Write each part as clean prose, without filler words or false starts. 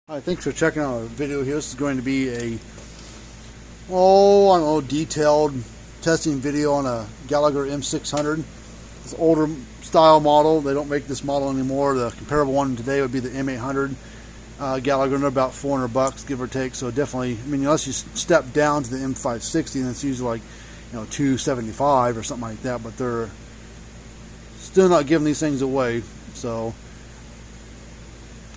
Hi, thanks for checking out our video here. This is going to be a, I don't know, detailed testing video on a Gallagher M600. It's an older style model. They don't make this model anymore. The comparable one today would be the M800 Gallagher, and they're about $400, give or take. So definitely, I mean, unless you step down to the M560, then it's usually like, $275 or something like that. But they're still not giving these things away. So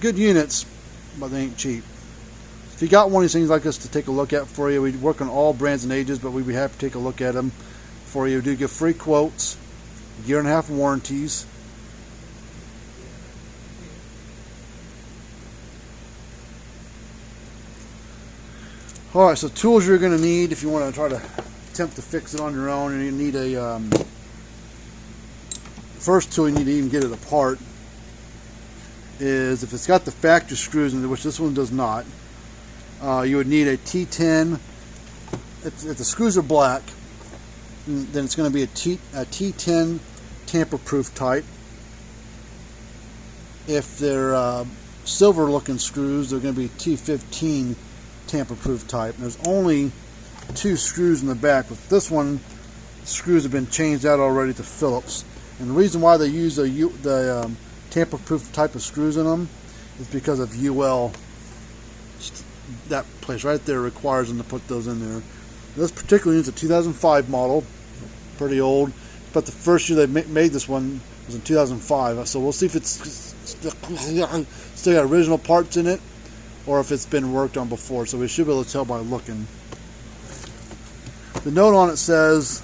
good units, but they ain't cheap. If you got one of these things like this to take a look at for you, we work on all brands and ages, but we'd be happy to take a look at them for you. We do give free quotes, year and a half warranties. Alright, so tools you're going to need if you want to try to attempt to fix it on your own. And you need a first tool you need to even get it apart is, if it's got the factory screws in it, which this one does not, you would need a T10. If the screws are black, then it's going to be a T10 tamper-proof type. If they're silver-looking screws, they're going to be T15 tamper-proof type. And there's only 2 screws in the back. With this one, the screws have been changed out already to Phillips. And the reason why they use the tamper-proof type of screws in them is because of UL. That place right there requires them to put those in there. This particular unit's a 2005 model, pretty old, but the first year they made this one was in 2005. So we'll see if it's still got original parts in it, or if it's been worked on before. So we should be able to tell by looking. The note on it says,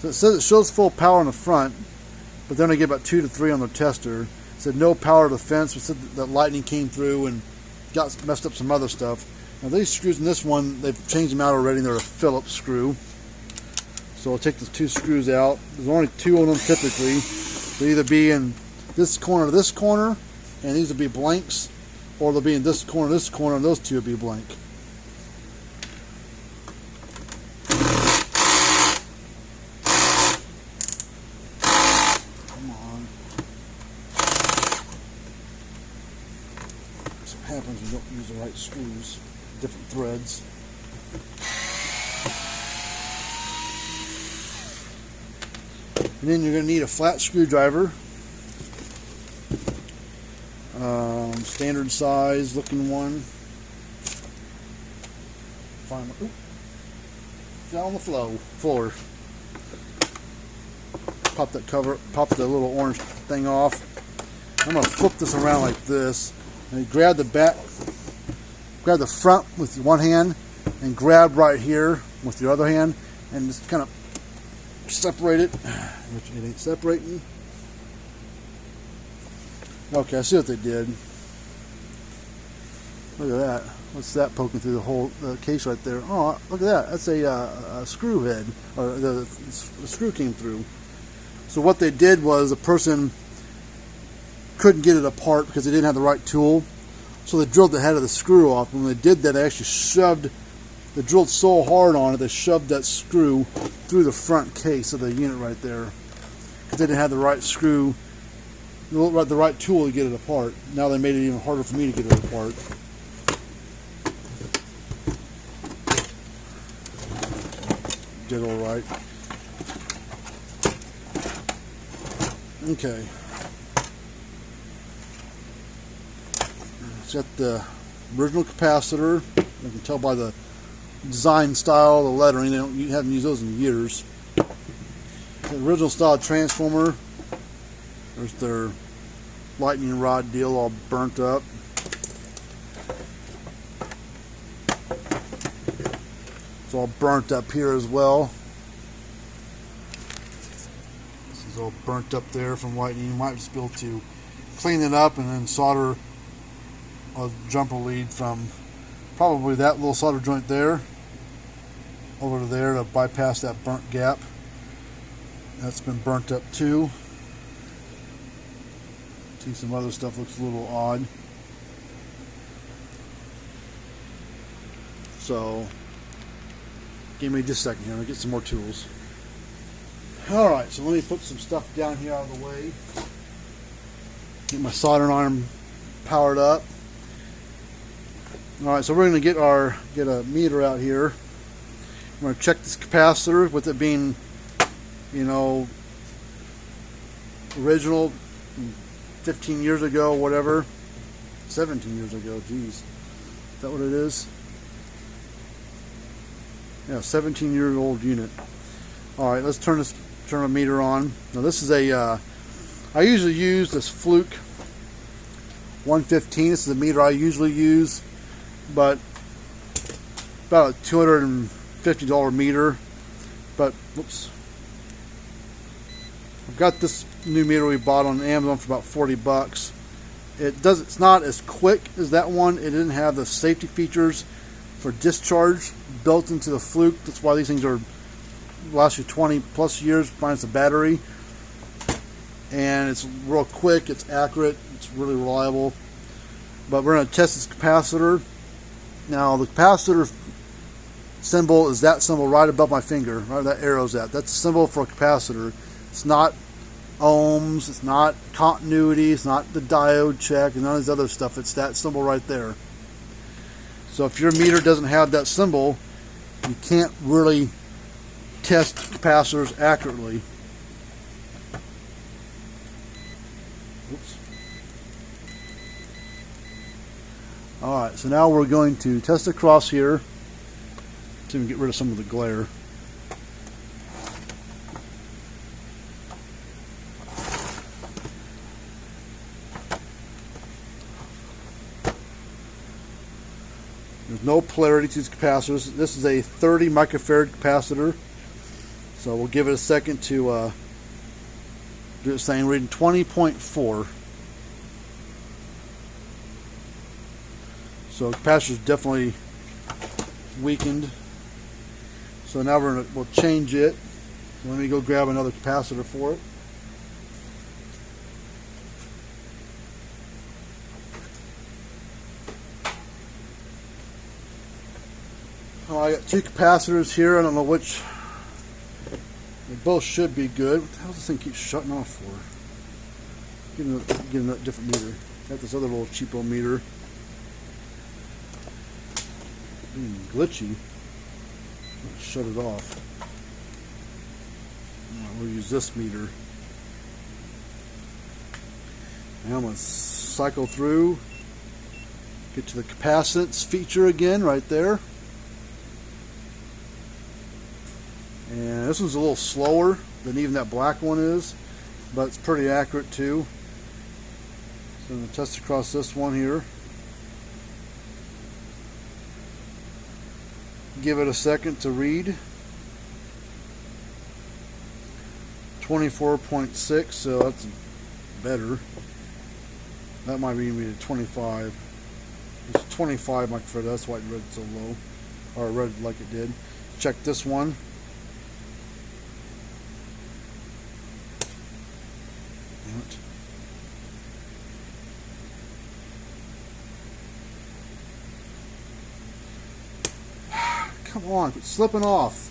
it shows full power on the front, but then I get about 2 to 3 on the tester. It said no power to the fence. It said that lightning came through and messed up some other stuff. Now these screws in this one, they've changed them out already, and they're a Phillips screw. So I'll take the 2 screws out. There's only 2 of them typically. They'll either be in this corner to this corner, and these will be blanks, or they'll be in this corner, and those 2 will be blank. What happens when you don't use the right screws, different threads. And then you're going to need a flat screwdriver, standard size looking one. Fell on the floor. Pop that cover, pop the little orange thing off. I'm going to flip this around like this. And you grab the back, grab the front with one hand, and grab right here with your other hand, and just kind of separate it. Which it ain't separating. Okay, I see what they did. Look at that. What's that poking through the whole case right there? Oh, look at that. That's a screw head, or the screw came through. So what they did was, a person couldn't get it apart because they didn't have the right tool, so they drilled the head of the screw off. When they did that, they actually they drilled so hard on it, they shoved that screw through the front case of the unit right there, because they didn't have the right screw, the right tool to get it apart. Now they made it even harder for me to get it apart. Did all right. Okay. It's got the original capacitor. You can tell by the design style, the lettering. You haven't used those in years. The original style transformer. There's their lightning rod deal, all burnt up. It's all burnt up here as well. This is all burnt up there from lightning. You might just be able to clean it up and then solder a jumper lead from probably that little solder joint there over to there to bypass that burnt gap. That's been burnt up too. See, some other stuff looks a little odd. So give me just a second here, I'll get some more tools. Alright, so let me put some stuff down here out of the way. Get my soldering iron powered up. Alright, so we're going to get a meter out here. I'm going to check this capacitor with it being, you know, original 15 years ago, whatever. 17 years ago, geez. Is that what it is? Yeah, 17-year-old unit. Alright, let's turn the meter on. Now this is a, I usually use this Fluke 115. This is the meter I usually use, but about a $250 meter. But, whoops. I've got this new meter we bought on Amazon for about 40 bucks. It's not as quick as that one. It didn't have the safety features for discharge built into the Fluke. That's why these things are last you 20 plus years minus the battery. And it's real quick, it's accurate, it's really reliable. But we're going to test this capacitor. Now the capacitor symbol is that symbol right above my finger, right where that arrow's at. That's a symbol for a capacitor. It's not ohms, it's not continuity, it's not the diode check, and none of this other stuff. It's that symbol right there. So if your meter doesn't have that symbol, you can't really test capacitors accurately. Oops. Alright, so now we're going to test across here. See if we can get rid of some of the glare. There's no polarity to these capacitors. This is a 30 microfarad capacitor. So we'll give it a second to do its thing. Reading 20.4. So the capacitor is definitely weakened. So now we'll change it. Let me go grab another capacitor for it. Oh, I got two capacitors here. I don't know which. They both should be good. What the hell does this thing keep shutting off for? Get a different meter. Got this other little cheap little meter. Glitchy. Let's shut it off. We'll use this meter. Now I'm going to cycle through. Get to the capacitance feature again right there. And this one's a little slower than even that black one is, but it's pretty accurate too. So I'm going to test across this one here. Give it a second to read. 24.6, so that's better. That might be even 25. It's 25 microfarad, that's why it read so low, or read like it did. Check this one. Come on, quit slipping off.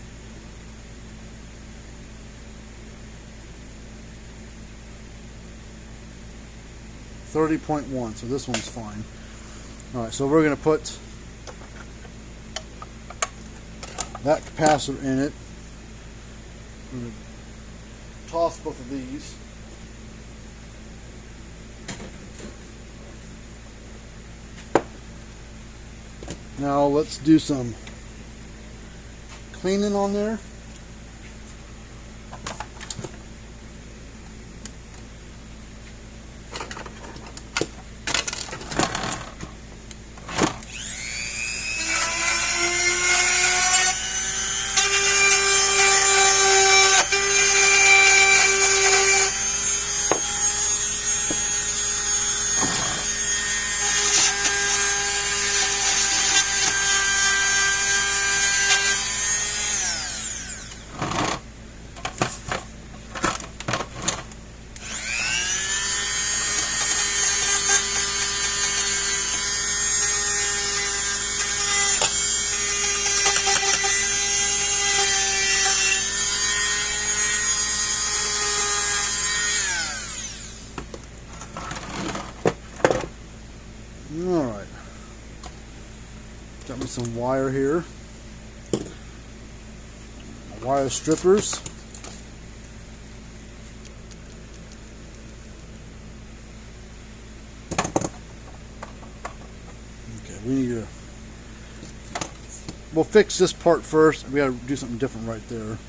$30.1, so this one's fine. Alright, so we're going to put that capacitor in it. I'm going to toss both of these. Now let's do some cleaning on there. Got me some wire here. Wire strippers. Okay, we'll fix this part first. We gotta do something different right there.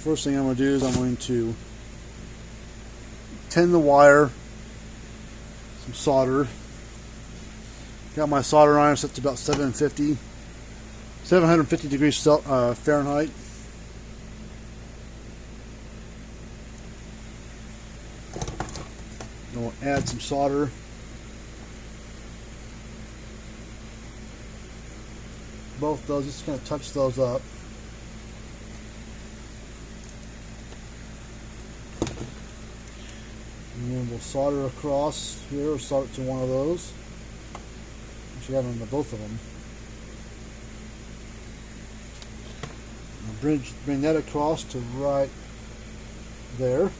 First thing I'm going to do is I'm going to tin the wire, some solder. Got my solder iron set to about 750 degrees Fahrenheit. And we'll add some solder. Both those, just going to touch those up. And then we'll solder across here, or solder it to one of those. Actually, have them to both of them. I'll bring that across to right there.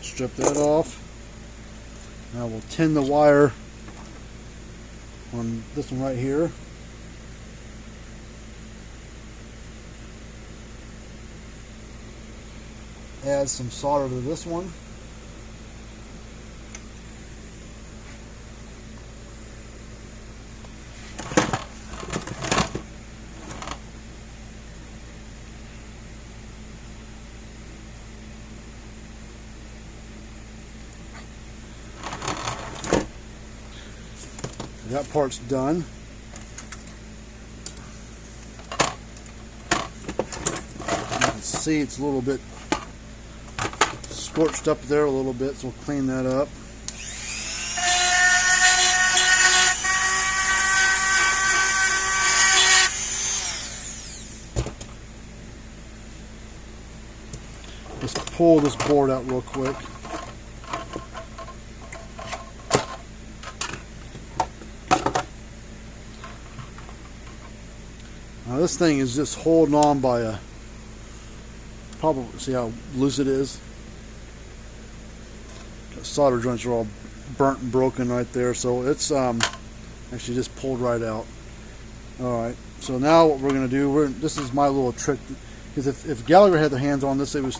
Strip that off. Now we'll tin the wire on this one right here. Add some solder to this one. That part's done. You can see it's a little bit scorched up there a little bit, so we'll clean that up. Let's pull this board out real quick. Now this thing is just holding on by a, probably, see how loose it is? The solder joints are all burnt and broken right there, so it's actually just pulled right out. Alright, so now what we're going to do, this is my little trick, because if Gallagher had their hands on this, they would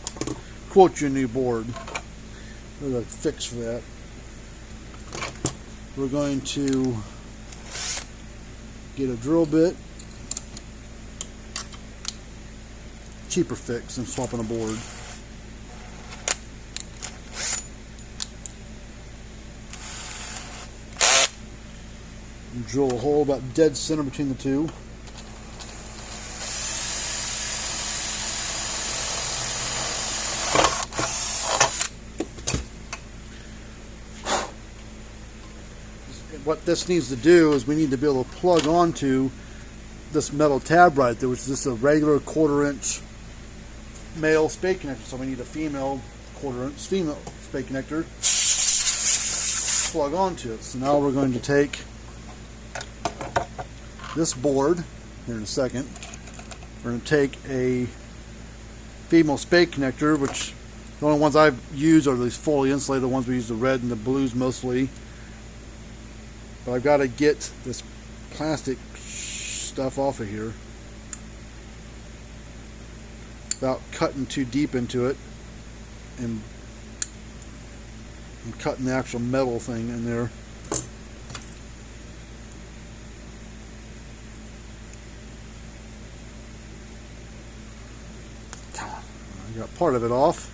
quote you a new board. There's a fix for that. We're going to get a drill bit. Cheaper fix than swapping a board. And drill a hole about dead center between the two. What this needs to do is we need to be able to plug onto this metal tab right there, which is just a regular 1/4 inch male spade connector, so we need a female 1/4 inch female spade connector plug onto it. So now we're going to take this board here in a second. We're going to take a female spade connector, which the only ones I've used are these fully insulated ones. We use the red and the blues mostly, but I've got to get this plastic stuff off of here without cutting too deep into it and cutting the actual metal thing in there. I got part of it off.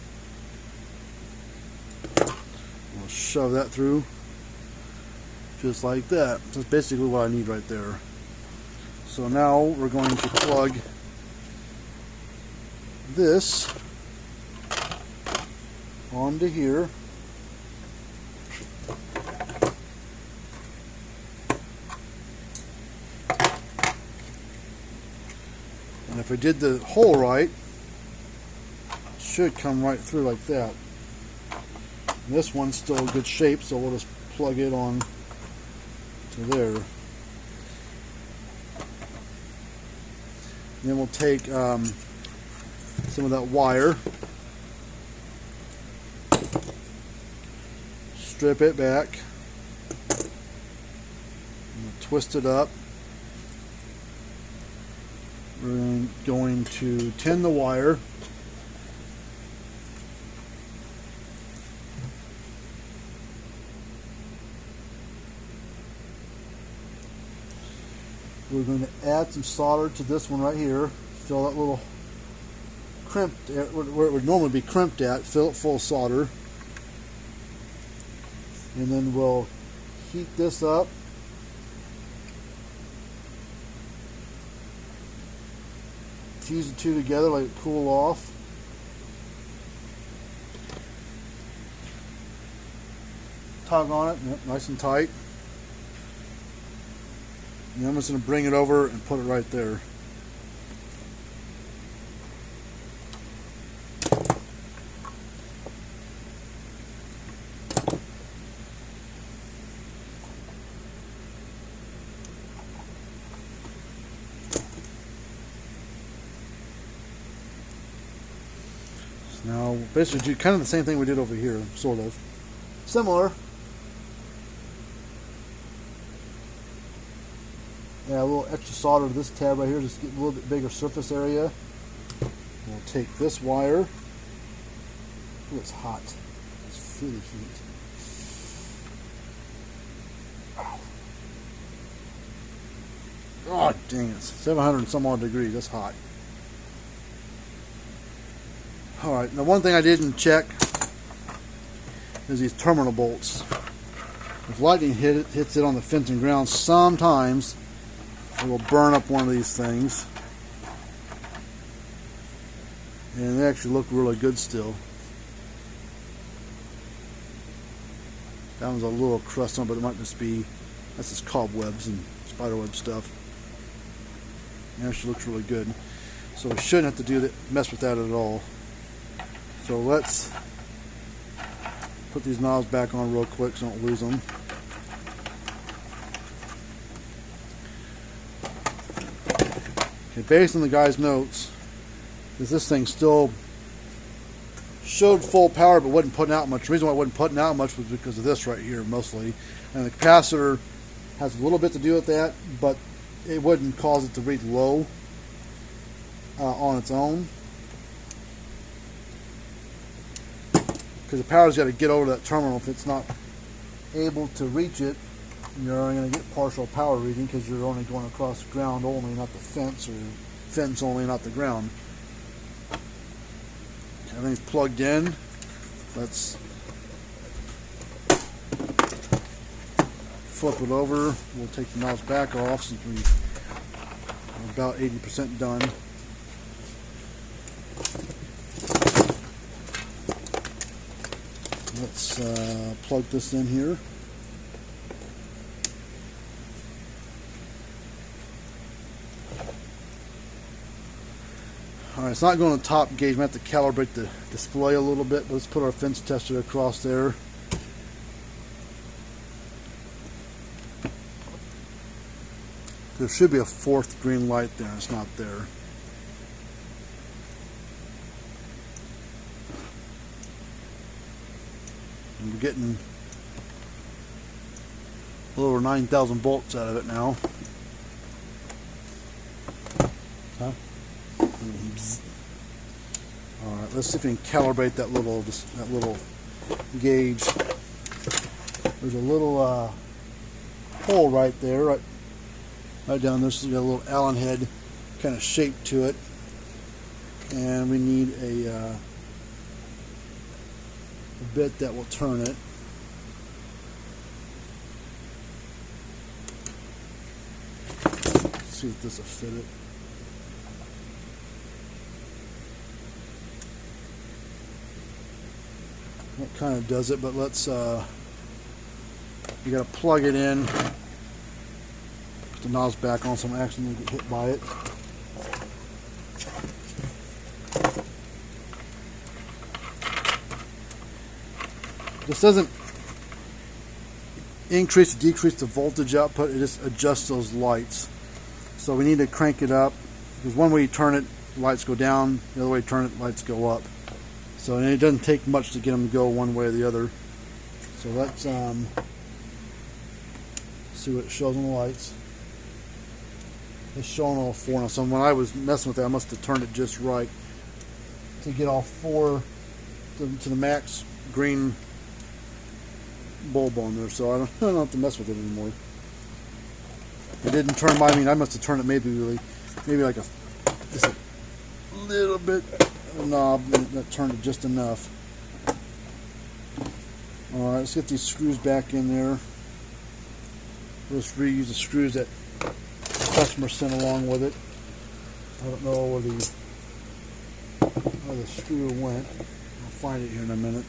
We'll shove that through just like that. That's basically what I need right there. So now we're going to plug this onto here. if we did the hole right, it should come right through like that. And this one's still in good shape, so we'll just plug it on to there. And then we'll take some of that wire, strip it back, and twist it up. We're going to tin the wire. We're going to add some solder to this one right here. Fill that little crimped, where it would normally be crimped at, fill it full of solder. And then we'll heat this up. Fuse the two together, let it cool off. Tug on it, yep, nice and tight. And then I'm just going to bring it over and put it right there. So now basically do kind of the same thing we did over here, sort of. Similar. Yeah, a little extra solder to this tab right here, just get a little bit bigger surface area. We'll take this wire. Oh, it's hot. It's really heat. Oh, dang it. 700 and some odd degrees. That's hot. Alright, now one thing I didn't check is these terminal bolts. If lightning hits it on the fence and ground, sometimes it will burn up one of these things. And they actually look really good still. That one's a little crust on, but it might just be, that's just cobwebs and spiderweb stuff. It actually looks really good. So we shouldn't have to do that, mess with that at all. So let's put these knobs back on real quick so I don't lose them. Okay, based on the guy's notes, this thing still showed full power but wasn't putting out much. The reason why it wasn't putting out much was because of this right here mostly. And the capacitor has a little bit to do with that, but it wouldn't cause it to read low on its own. Because the power's got to get over that terminal. If it's not able to reach it, you're only going to get partial power reading because you're only going across the ground only, not the fence, or fence only, not the ground. Everything's plugged in. Let's flip it over. We'll take the knobs back off since we're about 80% done. Let's plug this in here. Alright, it's not going to top gauge. We have to calibrate the display a little bit. Let's put our fence tester across there. There should be a fourth green light there. It's not there. And we're getting a little over 9,000 volts out of it now. Huh? Alright, let's see if we can calibrate that little gauge. There's a little hole right there, right down there. So we got a little Allen head kind of shape to it, and we need a bit that will turn it. Let's see if this will fit it. That kind of does it, but let's you got to plug it in. Put the knobs back on so I'm accidentally get hit by it. This doesn't increase or decrease the voltage output, it just adjusts those lights. So we need to crank it up, because one way you turn it, lights go down, the other way you turn it, lights go up. So and it doesn't take much to get them to go one way or the other. So let's see what it shows on the lights. It's showing all four now. So when I was messing with it, I must have turned it just right to get all four to the max green bulb on there. So I don't have to mess with it anymore. It didn't turn my, I mean, I must have turned it maybe like just a little bit of a knob, and that turned it just enough. Alright, let's get these screws back in there. Let's reuse the screws that the customer sent along with it. I don't know where the screw went. I'll find it here in a minute.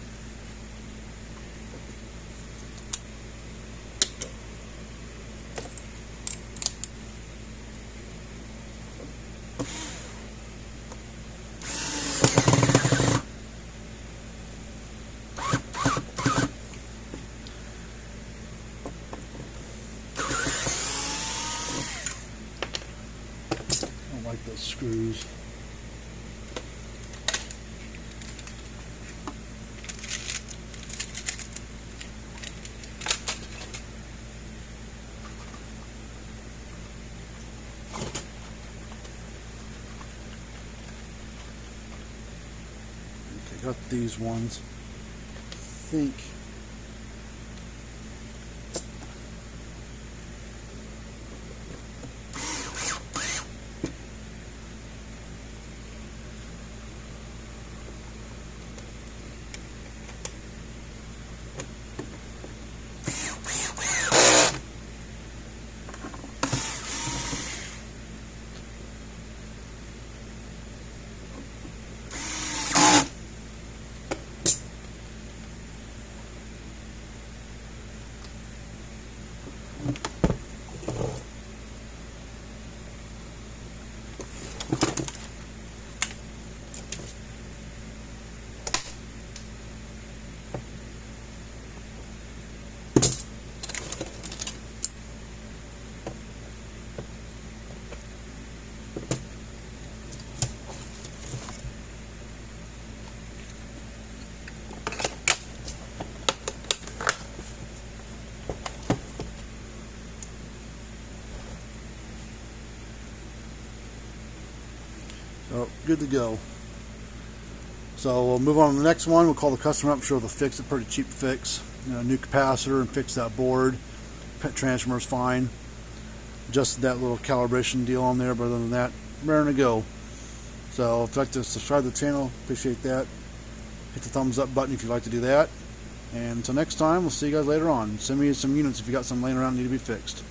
Like those screws. Okay, got these ones. I think oh, good to go. So we'll move on to the next one. We'll call the customer up. I'm sure they'll fix it. Pretty cheap fix. You know, new capacitor and fix that board. Transformer's fine. Just that little calibration deal on there, but other than that, raring to go. So if you'd like to subscribe to the channel, appreciate that. Hit the thumbs up button if you'd like to do that. And until next time, we'll see you guys later on. Send me some units if you got some laying around that need to be fixed.